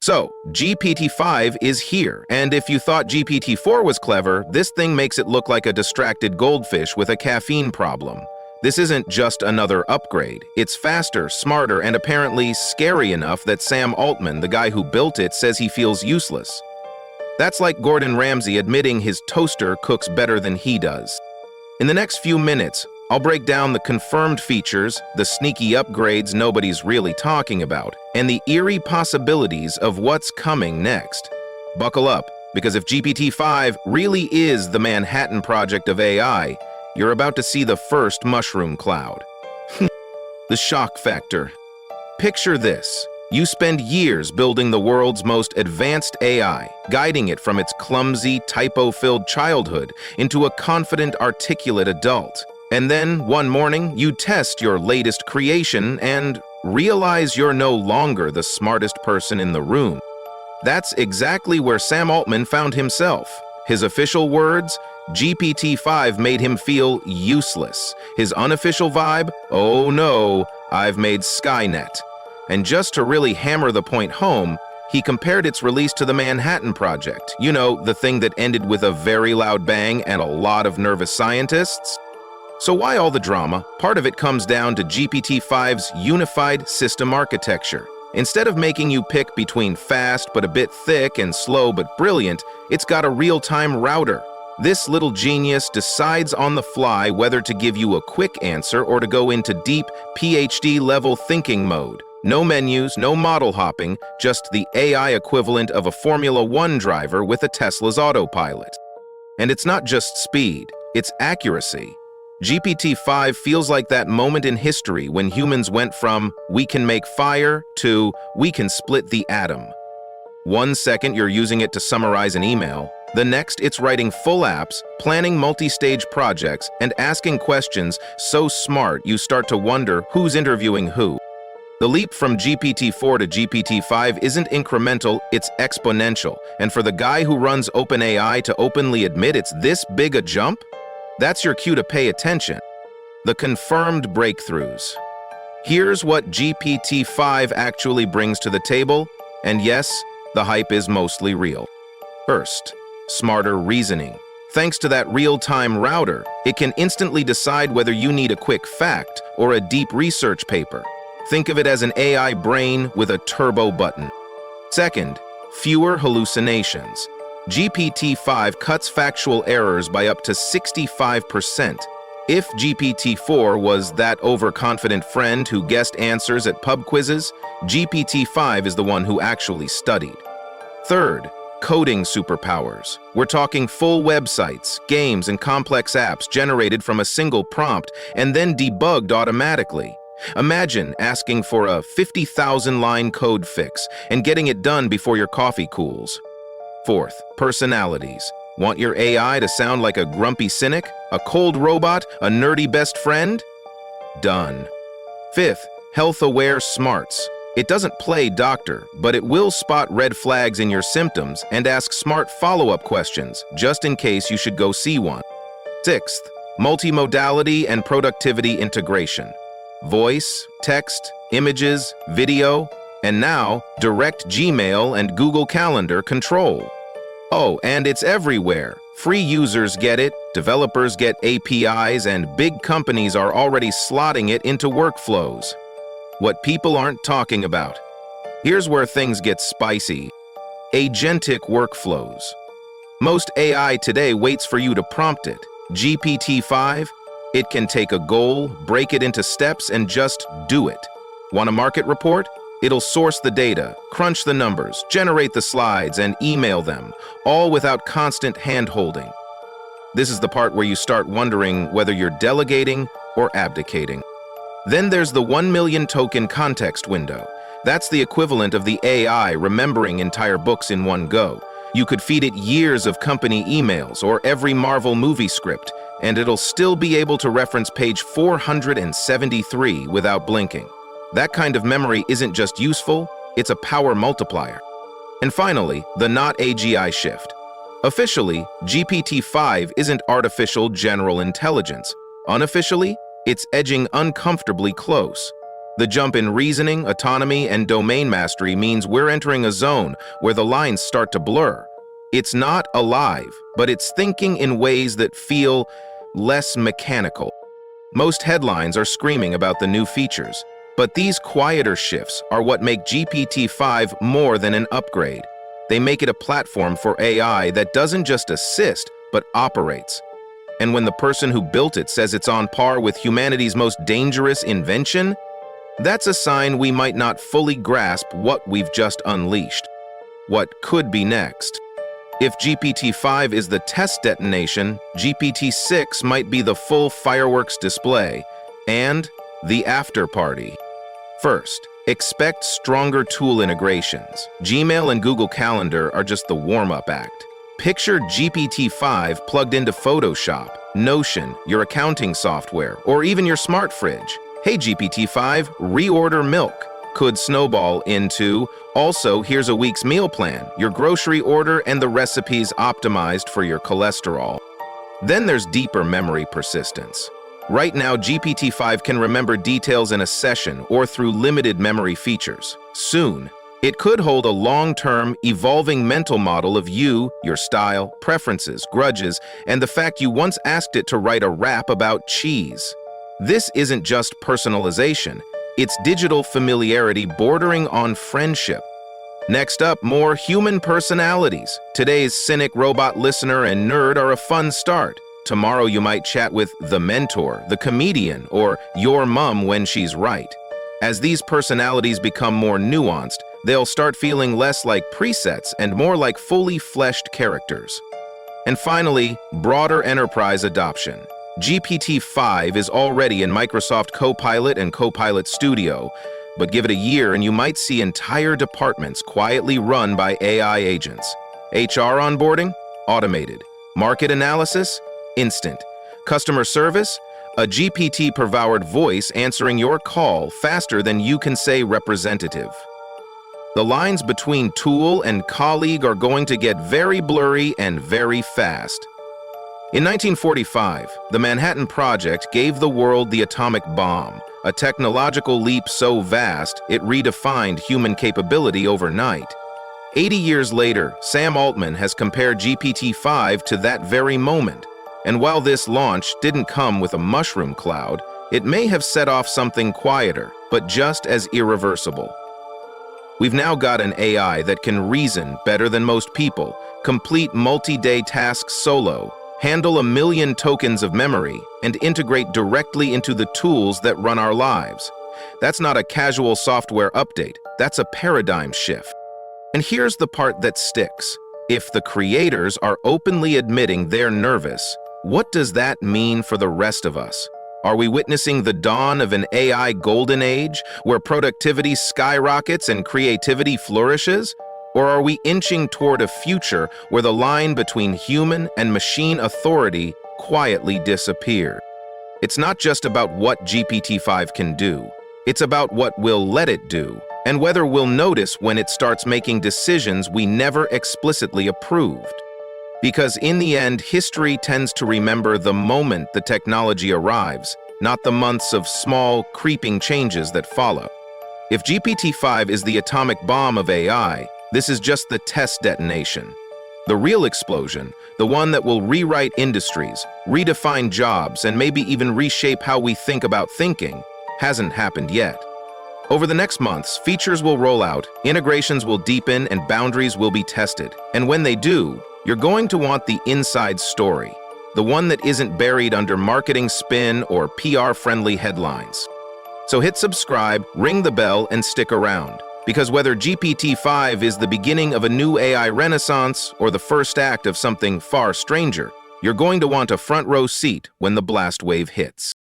So, GPT-5 is here, and if you thought GPT-4 was clever, this thing makes it look like a distracted goldfish with a caffeine problem. This isn't just another upgrade. It's faster, smarter, and apparently scary enough that Sam Altman, the guy who built it, says he feels useless. That's like Gordon Ramsay admitting his toaster cooks better than he does. In the next few minutes, I'll break down the confirmed features, the sneaky upgrades nobody's really talking about, and the eerie possibilities of what's coming next. Buckle up, because if GPT-5 really is the Manhattan Project of AI, you're about to see the first mushroom cloud. The shock factor. Picture this. You spend years building the world's most advanced AI, guiding it from its clumsy, typo-filled childhood into a confident, articulate adult. And then, one morning, you test your latest creation and realize you're no longer the smartest person in the room. That's exactly where Sam Altman found himself. His official words, GPT-5 made him feel useless. His unofficial vibe, oh no, I've made Skynet. And just to really hammer the point home, he compared its release to the Manhattan Project. You know, the thing that ended with a very loud bang and a lot of nervous scientists? So why all the drama? Part of it comes down to GPT-5's unified system architecture. Instead of making you pick between fast but a bit thick and slow but brilliant, it's got a real-time router. This little genius decides on the fly whether to give you a quick answer or to go into deep, PhD-level thinking mode. No menus, no model hopping, just the AI equivalent of a Formula One driver with a Tesla's autopilot. And it's not just speed, it's accuracy. GPT-5 feels like that moment in history when humans went from "we can make fire" to "we can split the atom." 1 second you're using it to summarize an email, the next it's writing full apps, planning multi-stage projects, and asking questions so smart you start to wonder who's interviewing who. The leap from GPT-4 to GPT-5 isn't incremental, it's exponential. And for the guy who runs OpenAI to openly admit it's this big a jump, that's your cue to pay attention. The confirmed breakthroughs. Here's what GPT-5 actually brings to the table, and yes, the hype is mostly real. First, smarter reasoning. Thanks to that real-time router, it can instantly decide whether you need a quick fact or a deep research paper. Think of it as an AI brain with a turbo button. Second, fewer hallucinations. GPT-5 cuts factual errors by up to 65%. If GPT-4 was that overconfident friend who guessed answers at pub quizzes, GPT-5 is the one who actually studied. Third, coding superpowers. We're talking full websites, games, and complex apps generated from a single prompt and then debugged automatically. Imagine asking for a 50,000-line code fix and getting it done before your coffee cools. Fourth, personalities. Want your AI to sound like a grumpy cynic, a cold robot, a nerdy best friend? Done. Fifth, health-aware smarts. It doesn't play doctor, but it will spot red flags in your symptoms and ask smart follow-up questions, just in case you should go see one. Sixth, multimodality and productivity integration. Voice, text, images, video, and now direct Gmail and Google Calendar control. Oh, and it's everywhere. Free users get it, developers get APIs, and big companies are already slotting it into workflows. What people aren't talking about. Here's where things get spicy. Agentic workflows. Most AI today waits for you to prompt it. GPT-5? It can take a goal, break it into steps, and just do it. Want a market report? It'll source the data, crunch the numbers, generate the slides, and email them, all without constant hand-holding. This is the part where you start wondering whether you're delegating or abdicating. Then there's the 1 million token context window. That's the equivalent of the AI remembering entire books in one go. You could feed it years of company emails or every Marvel movie script, and it'll still be able to reference page 473 without blinking. That kind of memory isn't just useful, it's a power multiplier. And finally, the Not AGI Shift. Officially, GPT-5 isn't artificial general intelligence. Unofficially, it's edging uncomfortably close. The jump in reasoning, autonomy, and domain mastery means we're entering a zone where the lines start to blur. It's not alive, but it's thinking in ways that feel less mechanical. Most headlines are screaming about the new features, but these quieter shifts are what make GPT-5 more than an upgrade. They make it a platform for AI that doesn't just assist, but operates. And when the person who built it says it's on par with humanity's most dangerous invention, that's a sign we might not fully grasp what we've just unleashed. What could be next? If GPT-5 is the test detonation, GPT-6 might be the full fireworks display and the after party. First, expect stronger tool integrations. Gmail and Google Calendar are just the warm-up act. Picture GPT-5 plugged into Photoshop, Notion, your accounting software, or even your smart fridge. Hey GPT-5, reorder milk. Could snowball into, also, here's a week's meal plan, your grocery order, and the recipes optimized for your cholesterol. Then there's deeper memory persistence. Right now, GPT-5 can remember details in a session or through limited memory features. Soon, it could hold a long-term, evolving mental model of you, your style, preferences, grudges, and the fact you once asked it to write a rap about cheese. This isn't just personalization. It's digital familiarity bordering on friendship. Next up, more human personalities. Today's cynic, robot listener, and nerd are a fun start. Tomorrow you might chat with the mentor, the comedian, or your mom when she's right. As these personalities become more nuanced, they'll start feeling less like presets and more like fully fleshed characters. And finally, broader enterprise adoption. GPT-5 is already in Microsoft Copilot and Copilot Studio, but give it a year and you might see entire departments quietly run by AI agents. HR onboarding? Automated. Market analysis? Instant. Customer service? A GPT-powered voice answering your call faster than you can say representative. The lines between tool and colleague are going to get very blurry and very fast. In 1945, the Manhattan Project gave the world the atomic bomb, a technological leap so vast it redefined human capability overnight. 80 years later, Sam Altman has compared GPT-5 to that very moment. And while this launch didn't come with a mushroom cloud, it may have set off something quieter, but just as irreversible. We've now got an AI that can reason better than most people, complete multi-day tasks solo, handle 1 million tokens of memory, and integrate directly into the tools that run our lives. That's not a casual software update, that's a paradigm shift. And here's the part that sticks. If the creators are openly admitting they're nervous, what does that mean for the rest of us? Are we witnessing the dawn of an AI golden age, where productivity skyrockets and creativity flourishes? Or are we inching toward a future where the line between human and machine authority quietly disappears? It's not just about what GPT-5 can do. It's about what we'll let it do, and whether we'll notice when it starts making decisions we never explicitly approved. Because in the end, history tends to remember the moment the technology arrives, not the months of small, creeping changes that follow. If GPT-5 is the atomic bomb of AI, this is just the test detonation. The real explosion, the one that will rewrite industries, redefine jobs, and maybe even reshape how we think about thinking, hasn't happened yet. Over the next months, features will roll out, integrations will deepen, and boundaries will be tested. And when they do, you're going to want the inside story, the one that isn't buried under marketing spin or PR-friendly headlines. So hit subscribe, ring the bell, and stick around. Because whether GPT-5 is the beginning of a new AI renaissance or the first act of something far stranger, you're going to want a front row seat when the blast wave hits.